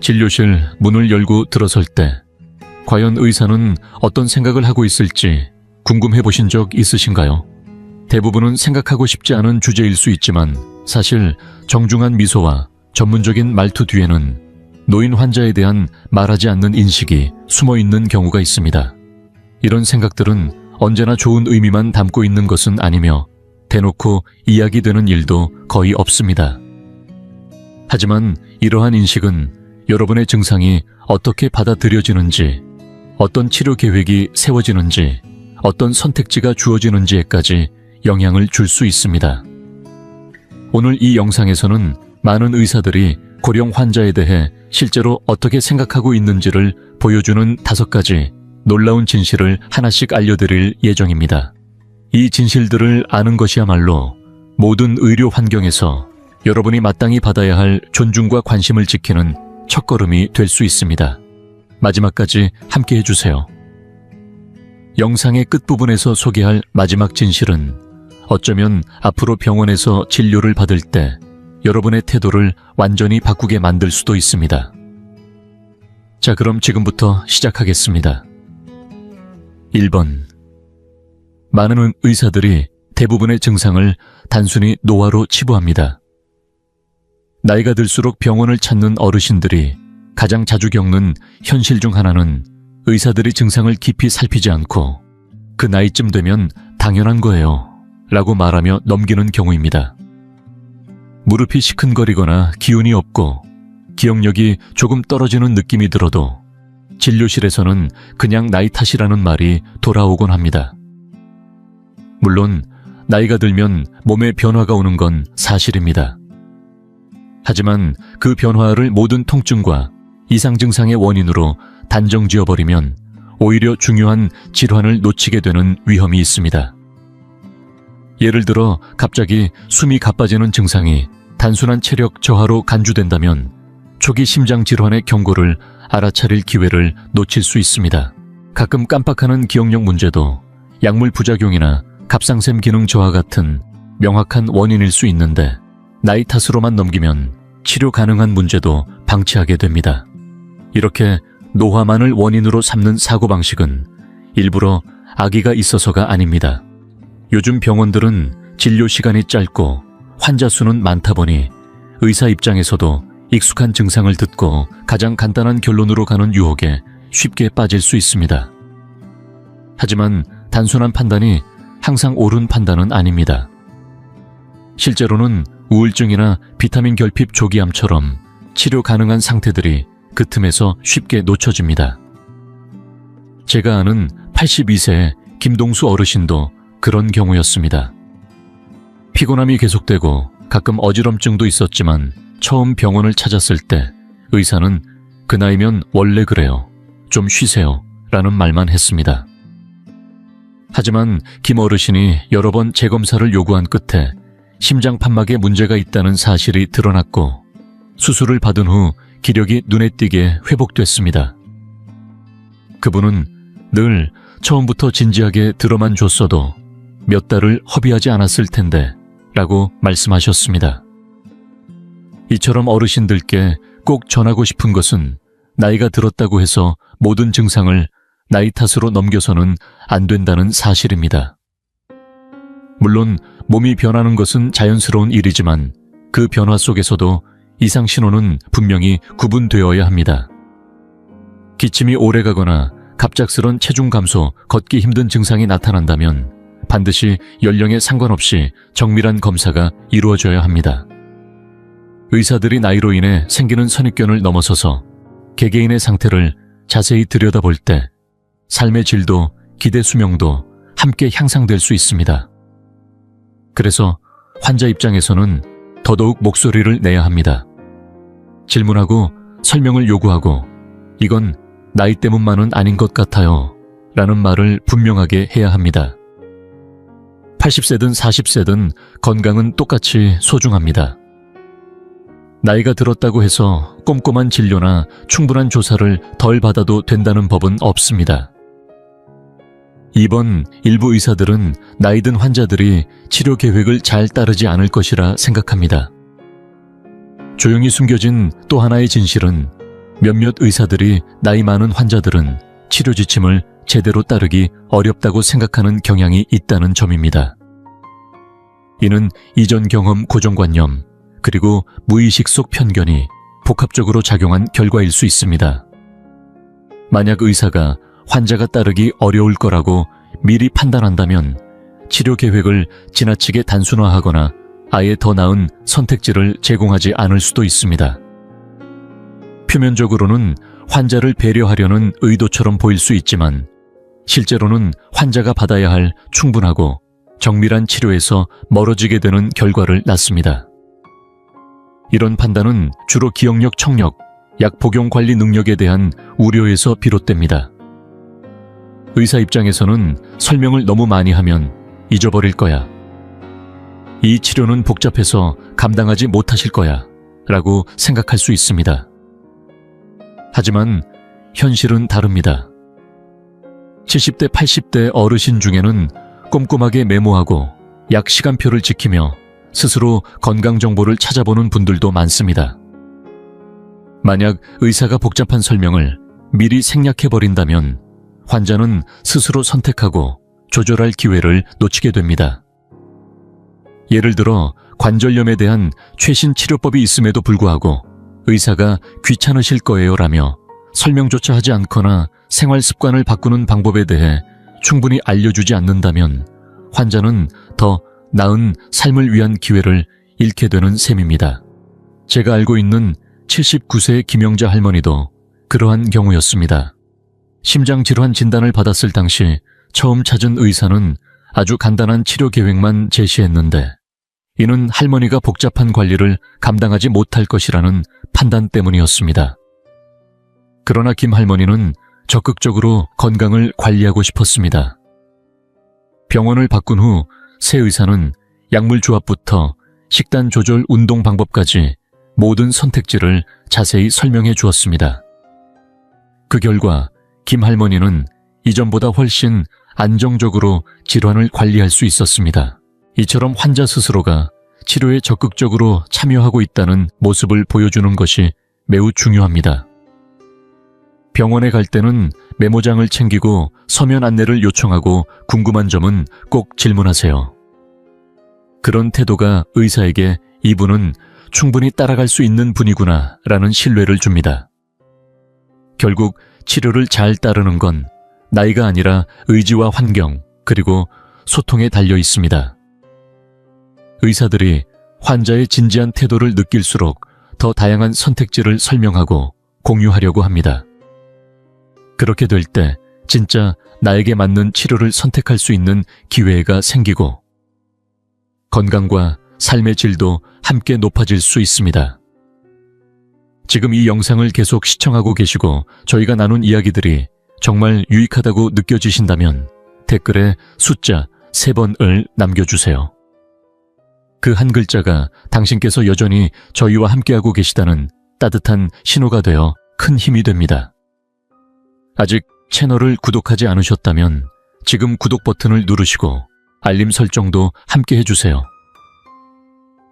진료실 문을 열고 들어설 때 과연 의사는 어떤 생각을 하고 있을지 궁금해 보신 적 있으신가요? 대부분은 생각하고 싶지 않은 주제일 수 있지만 사실 정중한 미소와 전문적인 말투 뒤에는 노인 환자에 대한 말하지 않는 인식이 숨어 있는 경우가 있습니다. 이런 생각들은 언제나 좋은 의미만 담고 있는 것은 아니며 대놓고 이야기되는 일도 거의 없습니다. 하지만 이러한 인식은 여러분의 증상이 어떻게 받아들여지는지, 어떤 치료 계획이 세워지는지, 어떤 선택지가 주어지는지에까지 영향을 줄 수 있습니다. 오늘 이 영상에서는 많은 의사들이 고령 환자에 대해 실제로 어떻게 생각하고 있는지를 보여주는 5가지 놀라운 진실을 하나씩 알려드릴 예정입니다. 이 진실들을 아는 것이야말로 모든 의료 환경에서 여러분이 마땅히 받아야 할 존중과 관심을 지키는 첫걸음이 될 수 있습니다. 마지막까지 함께 해주세요. 영상의 끝부분에서 소개할 마지막 진실은 어쩌면 앞으로 병원에서 진료를 받을 때 여러분의 태도를 완전히 바꾸게 만들 수도 있습니다. 자, 그럼 지금부터 시작하겠습니다. 1번. 많은 의사들이 대부분의 증상을 단순히 노화로 치부합니다. 나이가 들수록 병원을 찾는 어르신들이 가장 자주 겪는 현실 중 하나는 의사들이 증상을 깊이 살피지 않고 그 나이쯤 되면 당연한 거예요 라고 말하며 넘기는 경우입니다. 무릎이 시큰거리거나 기운이 없고 기억력이 조금 떨어지는 느낌이 들어도 진료실에서는 그냥 나이 탓이라는 말이 돌아오곤 합니다. 물론 나이가 들면 몸에 변화가 오는 건 사실입니다. 하지만 그 변화를 모든 통증과 이상 증상의 원인으로 단정 지어버리면 오히려 중요한 질환을 놓치게 되는 위험이 있습니다. 예를 들어 갑자기 숨이 가빠지는 증상이 단순한 체력 저하로 간주된다면 초기 심장 질환의 경고를 알아차릴 기회를 놓칠 수 있습니다. 가끔 깜빡하는 기억력 문제도 약물 부작용이나 갑상샘 기능 저하 같은 명확한 원인일 수 있는데 나이 탓으로만 넘기면 치료 가능한 문제도 방치하게 됩니다. 이렇게 노화만을 원인으로 삼는 사고방식은 일부러 악의가 있어서가 아닙니다. 요즘 병원들은 진료 시간이 짧고 환자 수는 많다 보니 의사 입장에서도 익숙한 증상을 듣고 가장 간단한 결론으로 가는 유혹에 쉽게 빠질 수 있습니다. 하지만 단순한 판단이 항상 옳은 판단은 아닙니다. 실제로는 우울증이나 비타민 결핍 조기암처럼 치료 가능한 상태들이 그 틈에서 쉽게 놓쳐집니다. 제가 아는 82세 김동수 어르신도 그런 경우였습니다. 피곤함이 계속되고 가끔 어지럼증도 있었지만 처음 병원을 찾았을 때 의사는 그 나이면 원래 그래요. 좀 쉬세요. 라는 말만 했습니다. 하지만 김 어르신이 여러 번 재검사를 요구한 끝에 심장 판막에 문제가 있다는 사실이 드러났고 수술을 받은 후 기력이 눈에 띄게 회복됐습니다. 그분은 늘 처음부터 진지하게 들어만 줬어도 몇 달을 허비하지 않았을 텐데 라고 말씀하셨습니다. 이처럼 어르신들께 꼭 전하고 싶은 것은 나이가 들었다고 해서 모든 증상을 나이 탓으로 넘겨서는 안 된다는 사실입니다. 물론 몸이 변하는 것은 자연스러운 일이지만 그 변화 속에서도 이상 신호는 분명히 구분되어야 합니다. 기침이 오래가거나 갑작스런 체중 감소, 걷기 힘든 증상이 나타난다면 반드시 연령에 상관없이 정밀한 검사가 이루어져야 합니다. 의사들이 나이로 인해 생기는 선입견을 넘어서서 개개인의 상태를 자세히 들여다볼 때 삶의 질도 기대 수명도 함께 향상될 수 있습니다. 그래서 환자 입장에서는 더더욱 목소리를 내야 합니다. 질문하고 설명을 요구하고 이건 나이 때문만은 아닌 것 같아요 라는 말을 분명하게 해야 합니다. 80세든 40세든 건강은 똑같이 소중합니다. 나이가 들었다고 해서 꼼꼼한 진료나 충분한 조사를 덜 받아도 된다는 법은 없습니다. 2번, 일부 의사들은 나이 든 환자들이 치료 계획을 잘 따르지 않을 것이라 생각합니다. 조용히 숨겨진 또 하나의 진실은 몇몇 의사들이 나이 많은 환자들은 치료 지침을 제대로 따르기 어렵다고 생각하는 경향이 있다는 점입니다. 이는 이전 경험 고정관념, 그리고 무의식 속 편견이 복합적으로 작용한 결과일 수 있습니다. 만약 의사가 환자가 따르기 어려울 거라고 미리 판단한다면 치료 계획을 지나치게 단순화하거나 아예 더 나은 선택지를 제공하지 않을 수도 있습니다. 표면적으로는 환자를 배려하려는 의도처럼 보일 수 있지만 실제로는 환자가 받아야 할 충분하고 정밀한 치료에서 멀어지게 되는 결과를 낳습니다. 이런 판단은 주로 기억력, 청력, 약 복용 관리 능력에 대한 우려에서 비롯됩니다. 의사 입장에서는 설명을 너무 많이 하면 잊어버릴 거야. 이 치료는 복잡해서 감당하지 못하실 거야 라고 생각할 수 있습니다. 하지만 현실은 다릅니다. 70대, 80대 어르신 중에는 꼼꼼하게 메모하고 약 시간표를 지키며 스스로 건강 정보를 찾아보는 분들도 많습니다. 만약 의사가 복잡한 설명을 미리 생략해버린다면 환자는 스스로 선택하고 조절할 기회를 놓치게 됩니다. 예를 들어 관절염에 대한 최신 치료법이 있음에도 불구하고 의사가 귀찮으실 거예요 라며 설명조차 하지 않거나 생활 습관을 바꾸는 방법에 대해 충분히 알려주지 않는다면 환자는 더 나은 삶을 위한 기회를 잃게 되는 셈입니다. 제가 알고 있는 79세의 김영자 할머니도 그러한 경우였습니다. 심장질환 진단을 받았을 당시 처음 찾은 의사는 아주 간단한 치료 계획만 제시했는데 이는 할머니가 복잡한 관리를 감당하지 못할 것이라는 판단 때문이었습니다. 그러나 김 할머니는 적극적으로 건강을 관리하고 싶었습니다. 병원을 바꾼 후 새 의사는 약물 조합부터 식단 조절 운동 방법까지 모든 선택지를 자세히 설명해 주었습니다. 그 결과 김 할머니는 이전보다 훨씬 안정적으로 질환을 관리할 수 있었습니다. 이처럼 환자 스스로가 치료에 적극적으로 참여하고 있다는 모습을 보여주는 것이 매우 중요합니다. 병원에 갈 때는 메모장을 챙기고 서면 안내를 요청하고 궁금한 점은 꼭 질문하세요. 그런 태도가 의사에게 이분은 충분히 따라갈 수 있는 분이구나 라는 신뢰를 줍니다. 결국 치료를 잘 따르는 건 나이가 아니라 의지와 환경, 그리고 소통에 달려 있습니다. 의사들이 환자의 진지한 태도를 느낄수록 더 다양한 선택지를 설명하고 공유하려고 합니다. 그렇게 될 때 진짜 나에게 맞는 치료를 선택할 수 있는 기회가 생기고 건강과 삶의 질도 함께 높아질 수 있습니다. 지금 이 영상을 계속 시청하고 계시고 저희가 나눈 이야기들이 정말 유익하다고 느껴지신다면 댓글에 숫자 3번을 남겨주세요. 그 한 글자가 당신께서 여전히 저희와 함께하고 계시다는 따뜻한 신호가 되어 큰 힘이 됩니다. 아직 채널을 구독하지 않으셨다면 지금 구독 버튼을 누르시고 알림 설정도 함께 해주세요.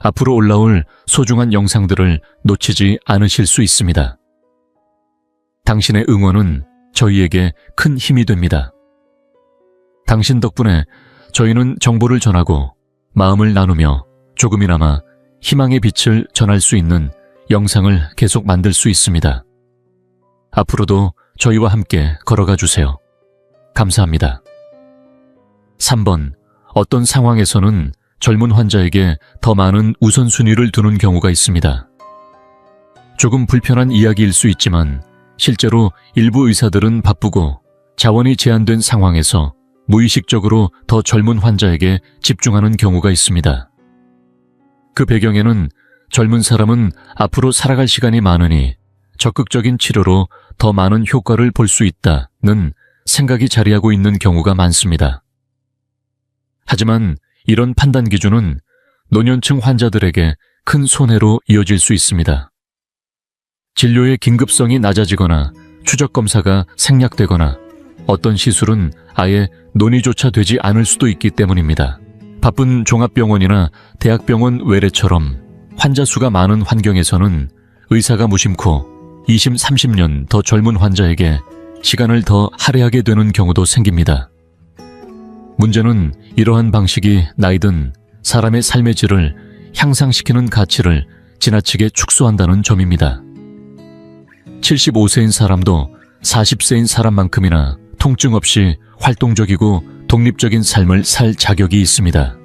앞으로 올라올 소중한 영상들을 놓치지 않으실 수 있습니다. 당신의 응원은 저희에게 큰 힘이 됩니다. 당신 덕분에 저희는 정보를 전하고 마음을 나누며 조금이나마 희망의 빛을 전할 수 있는 영상을 계속 만들 수 있습니다. 앞으로도 저희와 함께 걸어가 주세요. 감사합니다. 3번. 어떤 상황에서는 젊은 환자에게 더 많은 우선순위를 두는 경우가 있습니다. 조금 불편한 이야기일 수 있지만 실제로 일부 의사들은 바쁘고 자원이 제한된 상황에서 무의식적으로 더 젊은 환자에게 집중하는 경우가 있습니다. 그 배경에는 젊은 사람은 앞으로 살아갈 시간이 많으니 적극적인 치료로 더 많은 효과를 볼 수 있다는 생각이 자리하고 있는 경우가 많습니다. 하지만 이런 판단 기준은 노년층 환자들에게 큰 손해로 이어질 수 있습니다. 진료의 긴급성이 낮아지거나 추적 검사가 생략되거나 어떤 시술은 아예 논의조차 되지 않을 수도 있기 때문입니다. 바쁜 종합병원이나 대학병원 외래처럼 환자 수가 많은 환경에서는 의사가 무심코 20, 30년 더 젊은 환자에게 시간을 더 할애하게 되는 경우도 생깁니다. 문제는 이러한 방식이 나이든 사람의 삶의 질을 향상시키는 가치를 지나치게 축소한다는 점입니다. 75세인 사람도 40세인 사람만큼이나 통증 없이 활동적이고 독립적인 삶을 살 자격이 있습니다.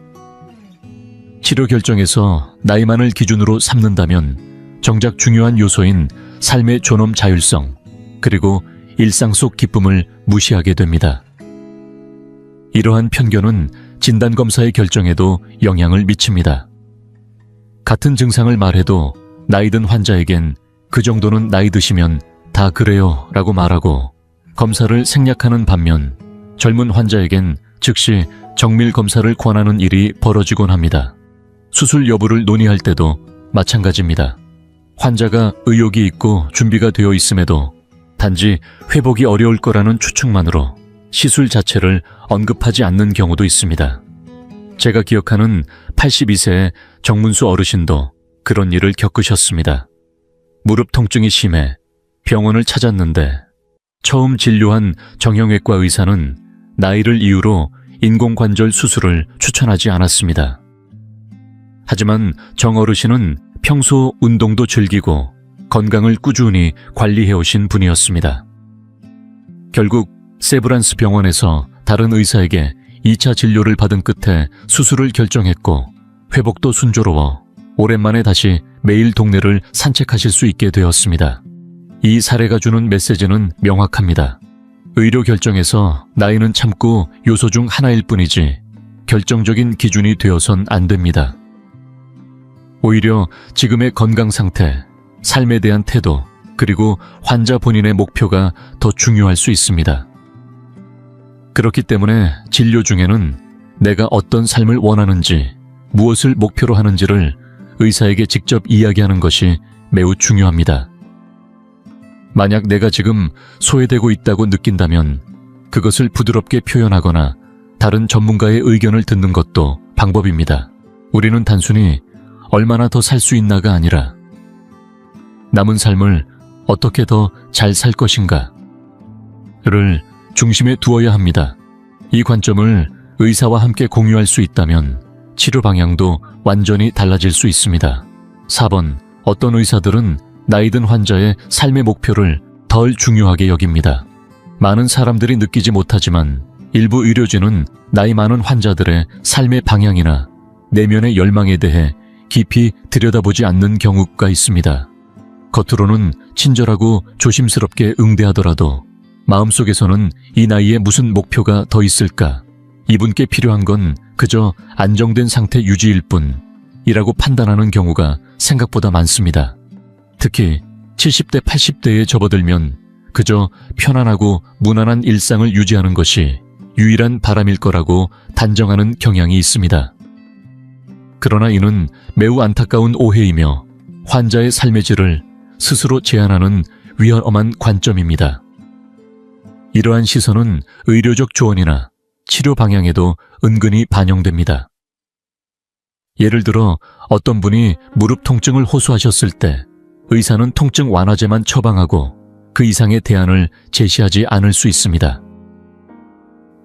치료 결정에서 나이만을 기준으로 삼는다면 정작 중요한 요소인 삶의 존엄 자율성, 그리고 일상 속 기쁨을 무시하게 됩니다. 이러한 편견은 진단검사의 결정에도 영향을 미칩니다. 같은 증상을 말해도 나이 든 환자에겐 그 정도는 나이 드시면 다 그래요 라고 말하고 검사를 생략하는 반면 젊은 환자에겐 즉시 정밀 검사를 권하는 일이 벌어지곤 합니다. 수술 여부를 논의할 때도 마찬가지입니다. 환자가 의욕이 있고 준비가 되어 있음에도 단지 회복이 어려울 거라는 추측만으로 시술 자체를 언급하지 않는 경우도 있습니다. 제가 기억하는 82세의 정문수 어르신도 그런 일을 겪으셨습니다. 무릎 통증이 심해 병원을 찾았는데 처음 진료한 정형외과 의사는 나이를 이유로 인공관절 수술을 추천하지 않았습니다. 하지만 정 어르신은 평소 운동도 즐기고 건강을 꾸준히 관리해오신 분이었습니다. 결국 세브란스 병원에서 다른 의사에게 2차 진료를 받은 끝에 수술을 결정했고 회복도 순조로워 오랜만에 다시 매일 동네를 산책하실 수 있게 되었습니다. 이 사례가 주는 메시지는 명확합니다. 의료 결정에서 나이는 참고 요소 중 하나일 뿐이지 결정적인 기준이 되어선 안 됩니다. 오히려 지금의 건강 상태, 삶에 대한 태도, 그리고 환자 본인의 목표가 더 중요할 수 있습니다. 그렇기 때문에 진료 중에는 내가 어떤 삶을 원하는지, 무엇을 목표로 하는지를 의사에게 직접 이야기하는 것이 매우 중요합니다. 만약 내가 지금 소외되고 있다고 느낀다면 그것을 부드럽게 표현하거나 다른 전문가의 의견을 듣는 것도 방법입니다. 우리는 단순히 얼마나 더 살 수 있나가 아니라 남은 삶을 어떻게 더 잘 살 것인가를 중심에 두어야 합니다. 이 관점을 의사와 함께 공유할 수 있다면 치료 방향도 완전히 달라질 수 있습니다. 4번, 어떤 의사들은 나이든 환자의 삶의 목표를 덜 중요하게 여깁니다. 많은 사람들이 느끼지 못하지만 일부 의료진은 나이 많은 환자들의 삶의 방향이나 내면의 열망에 대해 깊이 들여다보지 않는 경우가 있습니다. 겉으로는 친절하고 조심스럽게 응대하더라도 마음속에서는 이 나이에 무슨 목표가 더 있을까? 이분께 필요한 건 그저 안정된 상태 유지일 뿐이라고 판단하는 경우가 생각보다 많습니다. 특히 70대, 80대에 접어들면 그저 편안하고 무난한 일상을 유지하는 것이 유일한 바람일 거라고 단정하는 경향이 있습니다. 그러나 이는 매우 안타까운 오해이며 환자의 삶의 질을 스스로 제한하는 위험한 관점입니다. 이러한 시선은 의료적 조언이나 치료 방향에도 은근히 반영됩니다. 예를 들어 어떤 분이 무릎 통증을 호소하셨을 때 의사는 통증 완화제만 처방하고 그 이상의 대안을 제시하지 않을 수 있습니다.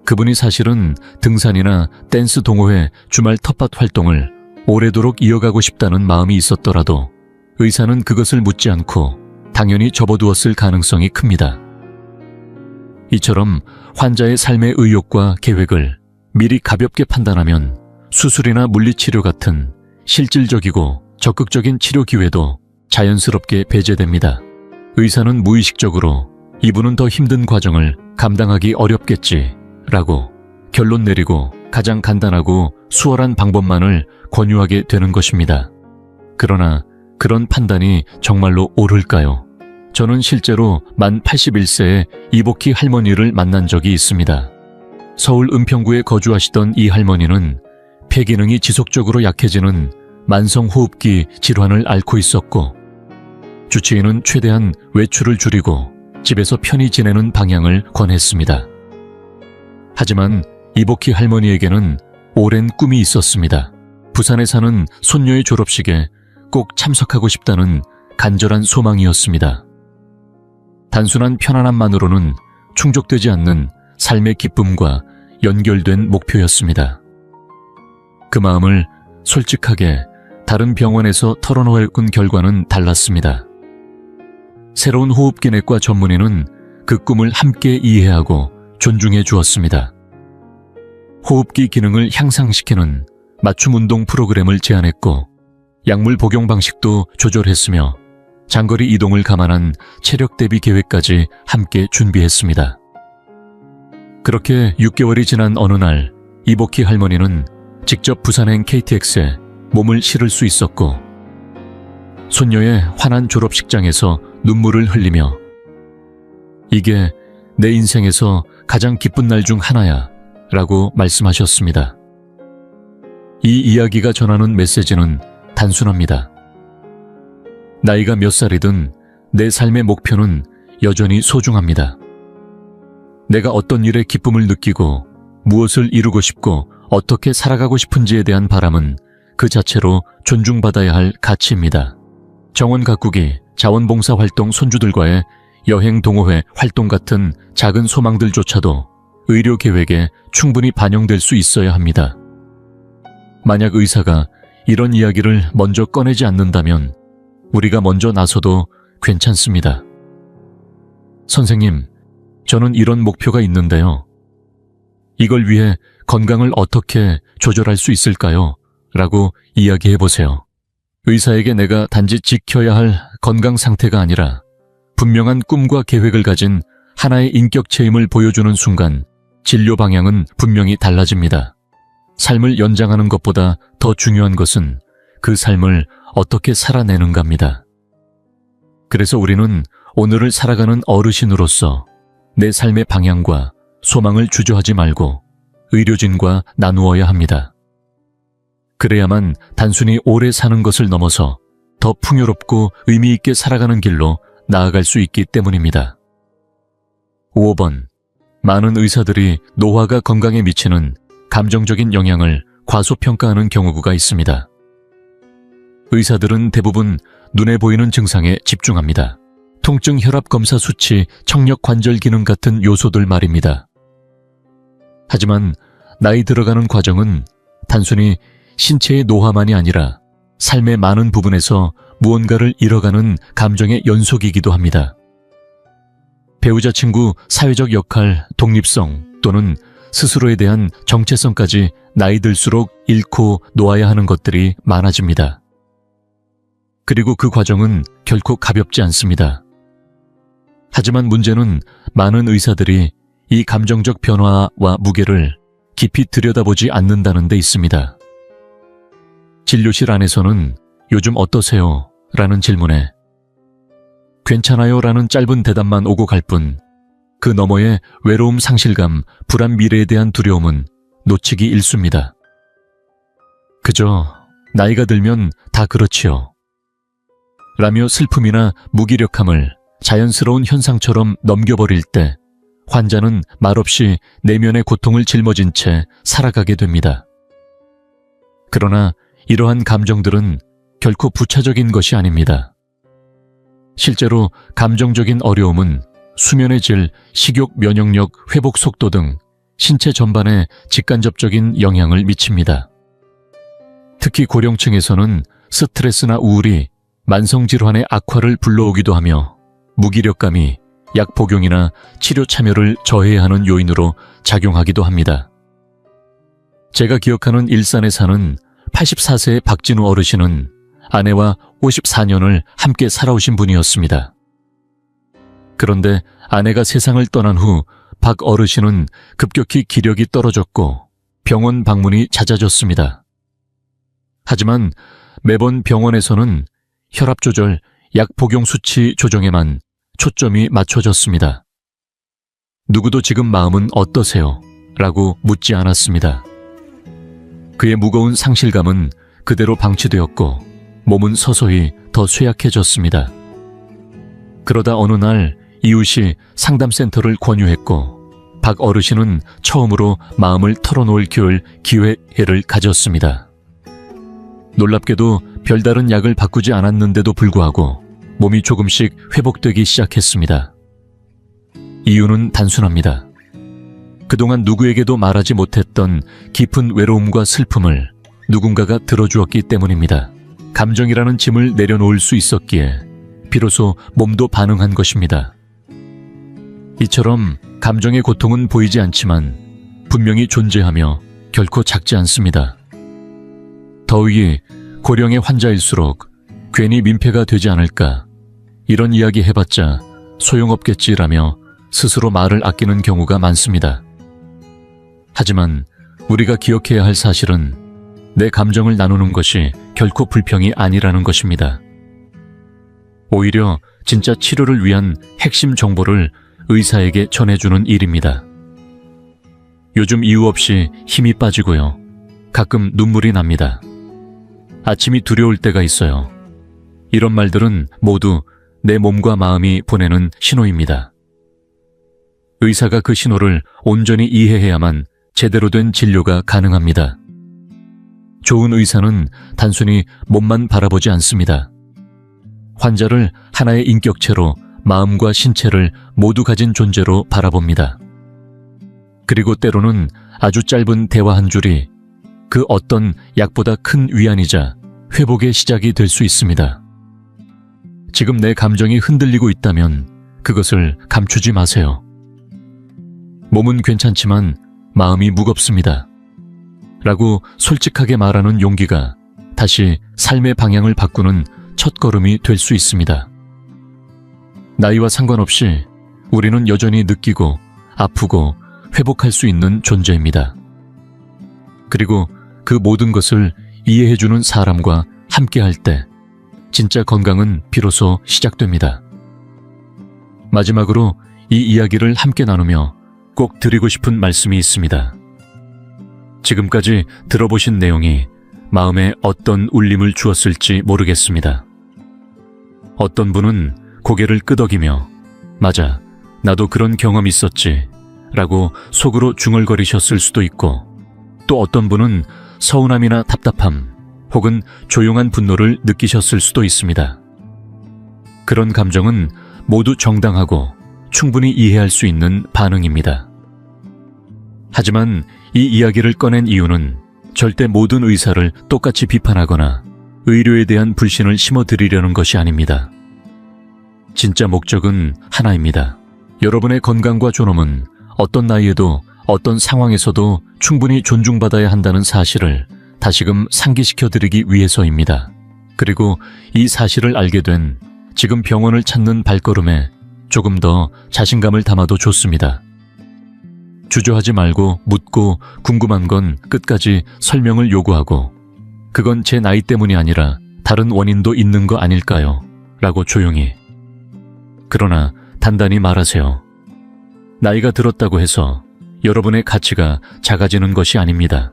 그분이 사실은 등산이나 댄스 동호회 주말 텃밭 활동을 오래도록 이어가고 싶다는 마음이 있었더라도 의사는 그것을 묻지 않고 당연히 접어두었을 가능성이 큽니다. 이처럼 환자의 삶의 의욕과 계획을 미리 가볍게 판단하면 수술이나 물리치료 같은 실질적이고 적극적인 치료 기회도 자연스럽게 배제됩니다. 의사는 무의식적으로 이분은 더 힘든 과정을 감당하기 어렵겠지 라고 결론 내리고 가장 간단하고 수월한 방법만을 권유하게 되는 것입니다. 그러나 그런 판단이 정말로 옳을까요? 저는 실제로 만 81세의 이복희 할머니를 만난 적이 있습니다. 서울 은평구에 거주하시던 이 할머니는 폐 기능이 지속적으로 약해지는 만성호흡기 질환을 앓고 있었고 주치의는 최대한 외출을 줄이고 집에서 편히 지내는 방향을 권했습니다. 하지만 이복희 할머니에게는 오랜 꿈이 있었습니다. 부산에 사는 손녀의 졸업식에 꼭 참석하고 싶다는 간절한 소망이었습니다. 단순한 편안함만으로는 충족되지 않는 삶의 기쁨과 연결된 목표였습니다. 그 마음을 솔직하게 다른 병원에서 털어놓은 결과는 달랐습니다. 새로운 호흡기내과 전문의는 그 꿈을 함께 이해하고 존중해 주었습니다. 호흡기 기능을 향상시키는 맞춤 운동 프로그램을 제안했고 약물 복용 방식도 조절했으며 장거리 이동을 감안한 체력 대비 계획까지 함께 준비했습니다. 그렇게 6개월이 지난 어느 날 이복희 할머니는 직접 부산행 KTX에 몸을 실을 수 있었고 손녀의 환한 졸업식장에서 눈물을 흘리며 이게 내 인생에서 가장 기쁜 날 중 하나야 라고 말씀하셨습니다. 이 이야기가 전하는 메시지는 단순합니다. 나이가 몇 살이든 내 삶의 목표는 여전히 소중합니다. 내가 어떤 일에 기쁨을 느끼고 무엇을 이루고 싶고 어떻게 살아가고 싶은지에 대한 바람은 그 자체로 존중받아야 할 가치입니다. 정원 가꾸기, 자원봉사활동 손주들과의 여행 동호회 활동 같은 작은 소망들조차도 의료 계획에 충분히 반영될 수 있어야 합니다. 만약 의사가 이런 이야기를 먼저 꺼내지 않는다면 우리가 먼저 나서도 괜찮습니다. 선생님, 저는 이런 목표가 있는데요. 이걸 위해 건강을 어떻게 조절할 수 있을까요? 라고 이야기해보세요. 의사에게 내가 단지 지켜야 할 건강 상태가 아니라 분명한 꿈과 계획을 가진 하나의 인격체임을 보여주는 순간 진료 방향은 분명히 달라집니다. 삶을 연장하는 것보다 더 중요한 것은 그 삶을 어떻게 살아내는가입니다. 그래서 우리는 오늘을 살아가는 어르신으로서 내 삶의 방향과 소망을 주저하지 말고 의료진과 나누어야 합니다. 그래야만 단순히 오래 사는 것을 넘어서 더 풍요롭고 의미 있게 살아가는 길로 나아갈 수 있기 때문입니다. 5번. 많은 의사들이 노화가 건강에 미치는 감정적인 영향을 과소평가하는 경우가 있습니다. 의사들은 대부분 눈에 보이는 증상에 집중합니다. 통증, 혈압 검사 수치, 청력 관절 기능 같은 요소들 말입니다. 하지만 나이 들어가는 과정은 단순히 신체의 노화만이 아니라 삶의 많은 부분에서 무언가를 잃어가는 감정의 연속이기도 합니다. 배우자, 친구, 사회적 역할, 독립성 또는 스스로에 대한 정체성까지 나이 들수록 잃고 놓아야 하는 것들이 많아집니다. 그리고 그 과정은 결코 가볍지 않습니다. 하지만 문제는 많은 의사들이 이 감정적 변화와 무게를 깊이 들여다보지 않는다는 데 있습니다. 진료실 안에서는 요즘 어떠세요? 라는 질문에 괜찮아요? 라는 짧은 대답만 오고 갈 뿐 그 너머의 외로움, 상실감, 불안, 미래에 대한 두려움은 놓치기 일쑤입니다. 그저 나이가 들면 다 그렇지요. 라며 슬픔이나 무기력함을 자연스러운 현상처럼 넘겨버릴 때 환자는 말없이 내면의 고통을 짊어진 채 살아가게 됩니다. 그러나 이러한 감정들은 결코 부차적인 것이 아닙니다. 실제로 감정적인 어려움은 수면의 질, 식욕, 면역력, 회복 속도 등 신체 전반에 직간접적인 영향을 미칩니다. 특히 고령층에서는 스트레스나 우울이 만성질환의 악화를 불러오기도 하며 무기력감이 약 복용이나 치료 참여를 저해야 하는 요인으로 작용하기도 합니다. 제가 기억하는 일산에 사는 84세의 박진우 어르신은 아내와 54년을 함께 살아오신 분이었습니다. 그런데 아내가 세상을 떠난 후 박 어르신은 급격히 기력이 떨어졌고 병원 방문이 잦아졌습니다. 하지만 매번 병원에서는 혈압 조절, 약 복용 수치 조정에만 초점이 맞춰졌습니다. 누구도 지금 마음은 어떠세요? 라고 묻지 않았습니다. 그의 무거운 상실감은 그대로 방치되었고 몸은 서서히 더 쇠약해졌습니다. 그러다 어느 날 이웃이 상담센터를 권유했고 박 어르신은 처음으로 마음을 털어놓을 기회를 가졌습니다. 놀랍게도 별다른 약을 바꾸지 않았는데도 불구하고 몸이 조금씩 회복되기 시작했습니다. 이유는 단순합니다. 그동안 누구에게도 말하지 못했던 깊은 외로움과 슬픔을 누군가가 들어주었기 때문입니다. 감정이라는 짐을 내려놓을 수 있었기에 비로소 몸도 반응한 것입니다. 이처럼 감정의 고통은 보이지 않지만 분명히 존재하며 결코 작지 않습니다. 더위 고령의 환자일수록 괜히 민폐가 되지 않을까, 이런 이야기 해봤자 소용없겠지라며 스스로 말을 아끼는 경우가 많습니다. 하지만 우리가 기억해야 할 사실은 내 감정을 나누는 것이 결코 불평이 아니라는 것입니다. 오히려 진짜 치료를 위한 핵심 정보를 의사에게 전해주는 일입니다. 요즘 이유 없이 힘이 빠지고요. 가끔 눈물이 납니다. 아침이 두려울 때가 있어요. 이런 말들은 모두 내 몸과 마음이 보내는 신호입니다. 의사가 그 신호를 온전히 이해해야만 제대로 된 진료가 가능합니다. 좋은 의사는 단순히 몸만 바라보지 않습니다. 환자를 하나의 인격체로 마음과 신체를 모두 가진 존재로 바라봅니다. 그리고 때로는 아주 짧은 대화 한 줄이 그 어떤 약보다 큰 위안이자 회복의 시작이 될 수 있습니다. 지금 내 감정이 흔들리고 있다면 그것을 감추지 마세요. 몸은 괜찮지만 마음이 무겁습니다. 라고 솔직하게 말하는 용기가 다시 삶의 방향을 바꾸는 첫걸음이 될 수 있습니다. 나이와 상관없이 우리는 여전히 느끼고 아프고 회복할 수 있는 존재입니다. 그리고 그 모든 것을 이해해주는 사람과 함께할 때 진짜 건강은 비로소 시작됩니다. 마지막으로 이 이야기를 함께 나누며 꼭 드리고 싶은 말씀이 있습니다. 지금까지 들어보신 내용이 마음에 어떤 울림을 주었을지 모르겠습니다. 어떤 분은 고개를 끄덕이며 맞아, 나도 그런 경험이 있었지 라고 속으로 중얼거리셨을 수도 있고, 또 어떤 분은 서운함이나 답답함 혹은 조용한 분노를 느끼셨을 수도 있습니다. 그런 감정은 모두 정당하고 충분히 이해할 수 있는 반응입니다. 하지만 이 이야기를 꺼낸 이유는 절대 모든 의사를 똑같이 비판하거나 의료에 대한 불신을 심어드리려는 것이 아닙니다. 진짜 목적은 하나입니다. 여러분의 건강과 존엄은 어떤 나이에도 어떤 상황에서도 충분히 존중받아야 한다는 사실을 다시금 상기시켜드리기 위해서입니다. 그리고 이 사실을 알게 된 지금 병원을 찾는 발걸음에 조금 더 자신감을 담아도 좋습니다. 주저하지 말고 묻고 궁금한 건 끝까지 설명을 요구하고 그건 제 나이 때문이 아니라 다른 원인도 있는 거 아닐까요? 라고 조용히. 그러나 단단히 말하세요. 나이가 들었다고 해서 여러분의 가치가 작아지는 것이 아닙니다.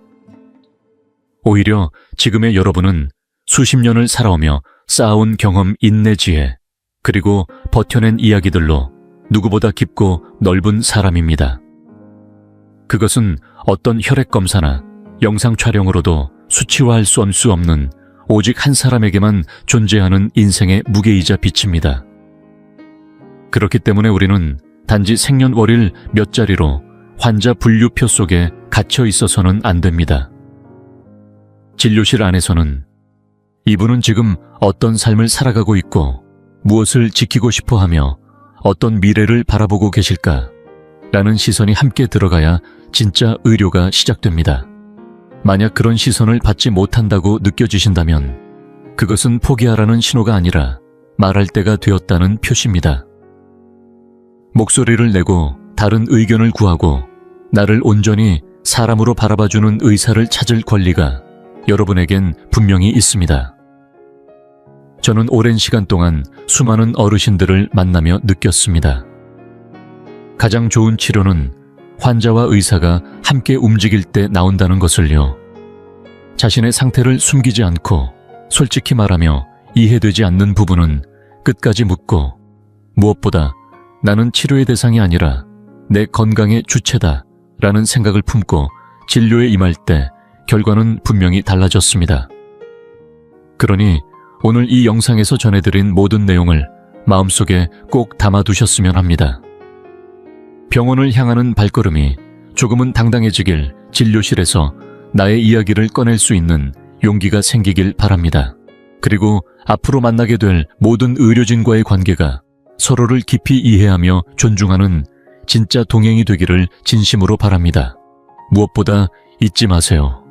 오히려 지금의 여러분은 수십 년을 살아오며 쌓아온 경험, 인내, 지혜, 그리고 버텨낸 이야기들로 누구보다 깊고 넓은 사람입니다. 그것은 어떤 혈액 검사나 영상 촬영으로도 수치화할 수 없는 오직 한 사람에게만 존재하는 인생의 무게이자 빛입니다. 그렇기 때문에 우리는 단지 생년월일 몇 자리로 환자 분류표 속에 갇혀 있어서는 안 됩니다. 진료실 안에서는 이분은 지금 어떤 삶을 살아가고 있고 무엇을 지키고 싶어 하며 어떤 미래를 바라보고 계실까? 라는 시선이 함께 들어가야 진짜 의료가 시작됩니다. 만약 그런 시선을 받지 못한다고 느껴지신다면 그것은 포기하라는 신호가 아니라 말할 때가 되었다는 표시입니다. 목소리를 내고 다른 의견을 구하고 나를 온전히 사람으로 바라봐주는 의사를 찾을 권리가 여러분에겐 분명히 있습니다. 저는 오랜 시간 동안 수많은 어르신들을 만나며 느꼈습니다. 가장 좋은 치료는 환자와 의사가 함께 움직일 때 나온다는 것을요. 자신의 상태를 숨기지 않고 솔직히 말하며 이해되지 않는 부분은 끝까지 묻고, 무엇보다 나는 치료의 대상이 아니라 내 건강의 주체다 라는 생각을 품고 진료에 임할 때 결과는 분명히 달라졌습니다. 그러니 오늘 이 영상에서 전해드린 모든 내용을 마음속에 꼭 담아두셨으면 합니다. 병원을 향하는 발걸음이 조금은 당당해지길 진료실에서 나의 이야기를 꺼낼 수 있는 용기가 생기길 바랍니다. 그리고 앞으로 만나게 될 모든 의료진과의 관계가 서로를 깊이 이해하며 존중하는 진짜 동행이 되기를 진심으로 바랍니다. 무엇보다 잊지 마세요.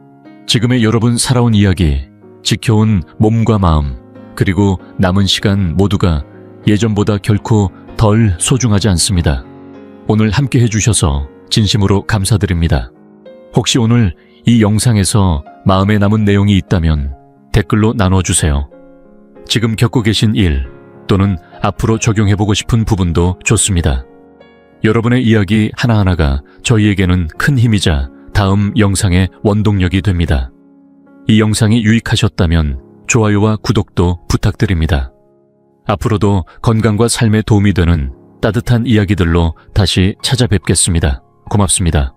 지금의 여러분 살아온 이야기, 지켜온 몸과 마음, 그리고 남은 시간 모두가 예전보다 결코 덜 소중하지 않습니다. 오늘 함께 해주셔서 진심으로 감사드립니다. 혹시 오늘 이 영상에서 마음에 남은 내용이 있다면 댓글로 나눠주세요. 지금 겪고 계신 일 또는 앞으로 적용해보고 싶은 부분도 좋습니다. 여러분의 이야기 하나하나가 저희에게는 큰 힘이자 다음 영상의 원동력이 됩니다. 이 영상이 유익하셨다면 좋아요와 구독도 부탁드립니다. 앞으로도 건강과 삶에 도움이 되는 따뜻한 이야기들로 다시 찾아뵙겠습니다. 고맙습니다.